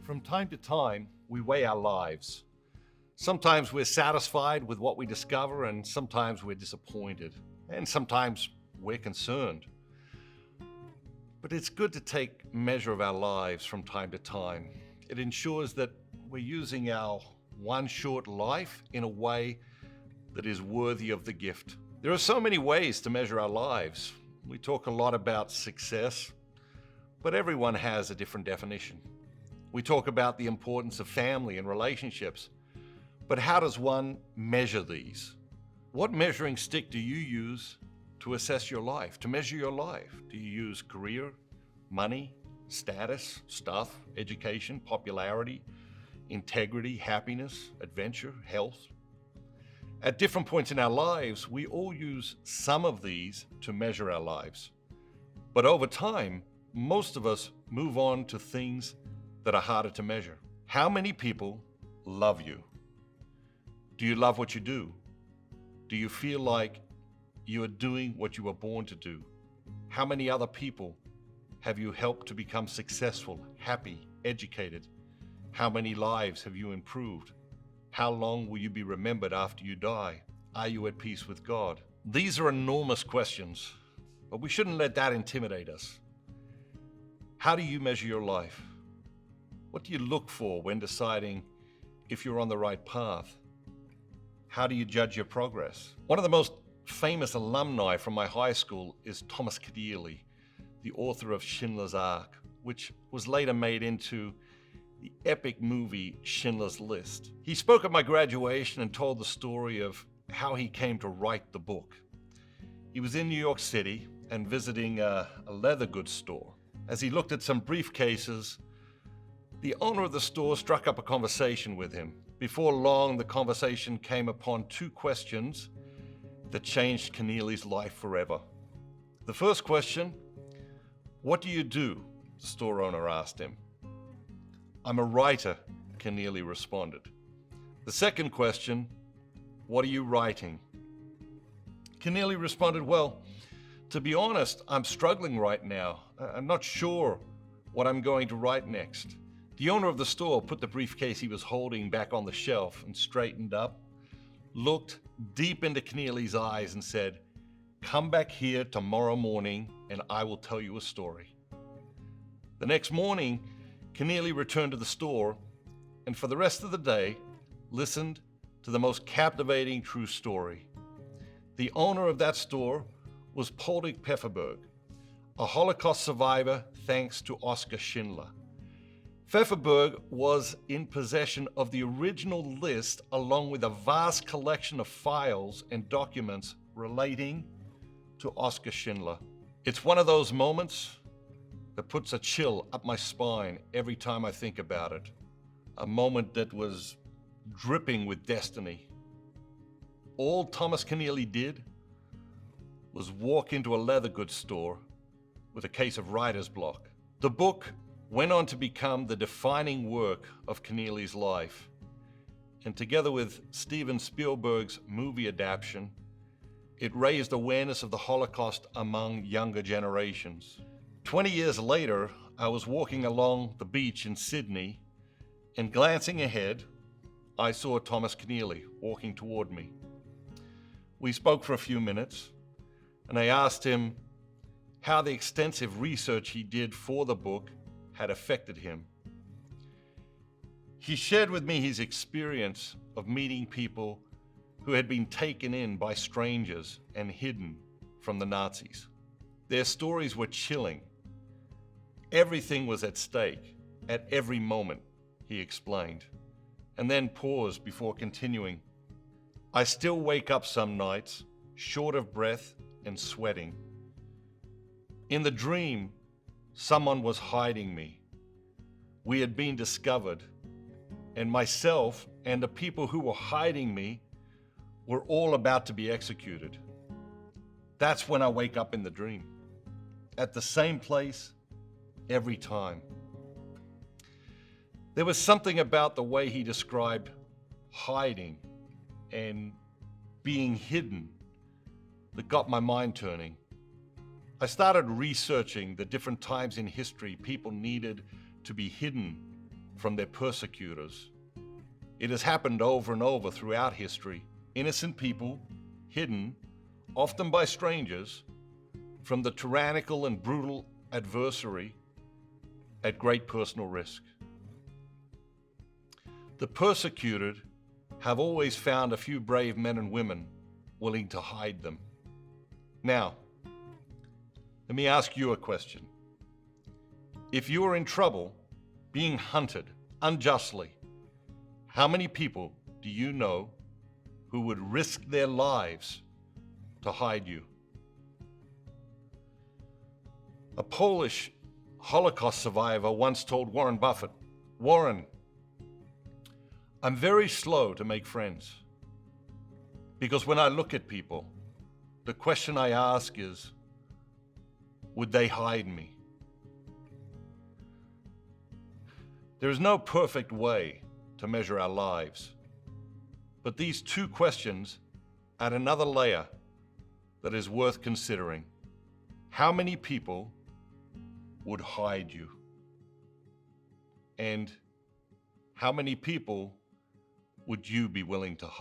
From time to time, we weigh our lives. Sometimes we're satisfied with what we discover, and sometimes we're disappointed, and sometimes we're concerned. But it's good to take measure of our lives from time to time. It ensures that we're using our one short life in a way that is worthy of the gift. There are so many ways to measure our lives. We talk a lot about success, but everyone has a different definition. We talk about the importance of family and relationships, but how does one measure these? What measuring stick do you use to assess your life, to measure your life? Do you use career, money, status, stuff, education, popularity, integrity, happiness, adventure, health? At different points in our lives, we all use some of these to measure our lives. But over time, most of us move on to things that are harder to measure. How many people love you? Do you love what you do? Do you feel like you are doing what you were born to do? How many other people have you helped to become successful, happy, educated? How many lives have you improved? How long will you be remembered after you die? Are you at peace with God? These are enormous questions, but we shouldn't let that intimidate us. How do you measure your life? What do you look for when deciding if you're on the right path? How do you judge your progress? One of the most famous alumni from my high school is Thomas Keneally, the author of Schindler's Ark, which was later made into the epic movie Schindler's List. He spoke at my graduation and told the story of how he came to write the book. He was in New York City and visiting a leather goods store. As he looked at some briefcases, the owner of the store struck up a conversation with him. Before long, the conversation came upon two questions that changed Keneally's life forever. The first question, "What do you do?" the store owner asked him. "I'm a writer," Keneally responded. The second question, "What are you writing?" Keneally responded, "Well, to be honest, I'm struggling right now. I'm not sure what I'm going to write next." The owner of the store put the briefcase he was holding back on the shelf and straightened up, looked deep into Keneally's eyes and said, "Come back here tomorrow morning and I will tell you a story." The next morning, Keneally returned to the store and for the rest of the day listened to the most captivating true story. The owner of that store was Poldek Pfefferberg, a Holocaust survivor thanks to Oskar Schindler. Pfefferberg was in possession of the original list along with a vast collection of files and documents relating to Oskar Schindler. It's one of those moments that puts a chill up my spine every time I think about it. A moment that was dripping with destiny. All Thomas Keneally did was walk into a leather goods store with a case of writer's block. The book went on to become the defining work of Keneally's life. And together with Steven Spielberg's movie adaptation, it raised awareness of the Holocaust among younger generations. 20 years later, I was walking along the beach in Sydney, and glancing ahead, I saw Thomas Keneally walking toward me. We spoke for a few minutes, and I asked him how the extensive research he did for the book had affected him. He shared with me his experience of meeting people who had been taken in by strangers and hidden from the Nazis. Their stories were chilling. Everything was at stake at every moment, he explained, and then paused before continuing. "I still wake up some nights, short of breath and sweating. In the dream, someone was hiding me. We had been discovered, and myself and the people who were hiding me were all about to be executed. That's when I wake up in the dream, at the same place, every time." There was something about the way he described hiding and being hidden that got my mind turning. I started researching the different times in history people needed to be hidden from their persecutors. It has happened over and over throughout history. Innocent people, hidden, often by strangers, from the tyrannical and brutal adversary at great personal risk. The persecuted have always found a few brave men and women willing to hide them. Now, let me ask you a question. If you are in trouble, being hunted unjustly, how many people do you know who would risk their lives to hide you? A Polish Holocaust survivor once told Warren Buffett, "Warren, I'm very slow to make friends because when I look at people, the question I ask is, would they hide me?" There is no perfect way to measure our lives, but these two questions add another layer that is worth considering. How many people would hide you? And how many people would you be willing to hide?